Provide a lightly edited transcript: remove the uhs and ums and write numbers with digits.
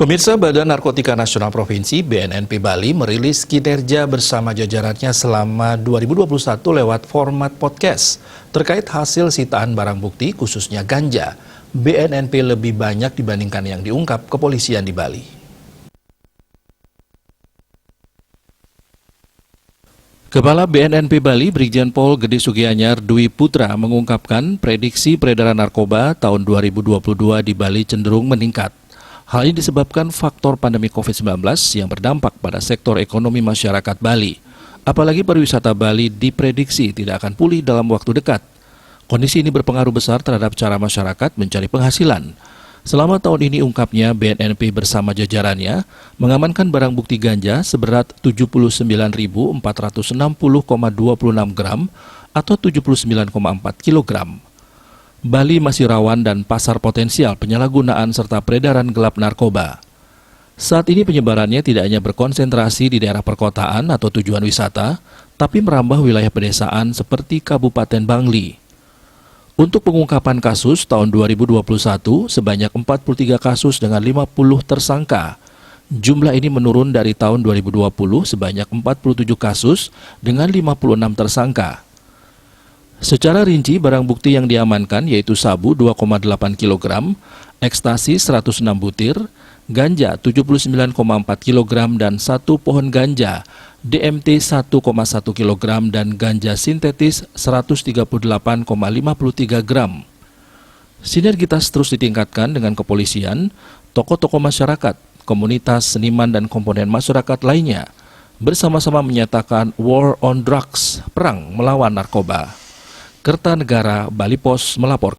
Pemirsa, Badan Narkotika Nasional Provinsi (BNNP) Bali merilis kinerja bersama jajarannya selama 2021 lewat format podcast. Terkait hasil sitaan barang bukti, khususnya ganja, BNNP lebih banyak dibandingkan yang diungkap kepolisian di Bali. Kepala BNNP Bali, Brigjen Pol Gede Sugianyar Dwi Putra mengungkapkan prediksi peredaran narkoba tahun 2022 di Bali cenderung meningkat. Hal ini disebabkan faktor pandemi COVID-19 yang berdampak pada sektor ekonomi masyarakat Bali. Apalagi pariwisata Bali diprediksi tidak akan pulih dalam waktu dekat. Kondisi ini berpengaruh besar terhadap cara masyarakat mencari penghasilan. Selama tahun ini ungkapnya BNNP bersama jajarannya mengamankan barang bukti ganja seberat 79.460,26 gram atau 79,4 kilogram. Bali masih rawan dan pasar potensial penyalahgunaan serta peredaran gelap narkoba. Saat ini penyebarannya tidak hanya berkonsentrasi di daerah perkotaan atau tujuan wisata, tapi merambah wilayah pedesaan seperti Kabupaten Bangli. Untuk pengungkapan kasus tahun 2021, sebanyak 43 kasus dengan 50 tersangka. Jumlah ini menurun dari tahun 2020 sebanyak 47 kasus dengan 56 tersangka. Secara rinci, barang bukti yang diamankan yaitu sabu 2,8 kg, ekstasi 106 butir, ganja 79,4 kg dan 1 pohon ganja, DMT 1,1 kg dan ganja sintetis 138,53 gram. Sinergitas terus ditingkatkan dengan kepolisian, tokoh-tokoh masyarakat, komunitas, seniman dan komponen masyarakat lainnya bersama-sama menyatakan War on Drugs, perang melawan narkoba. Kertanegara Bali Pos melapor.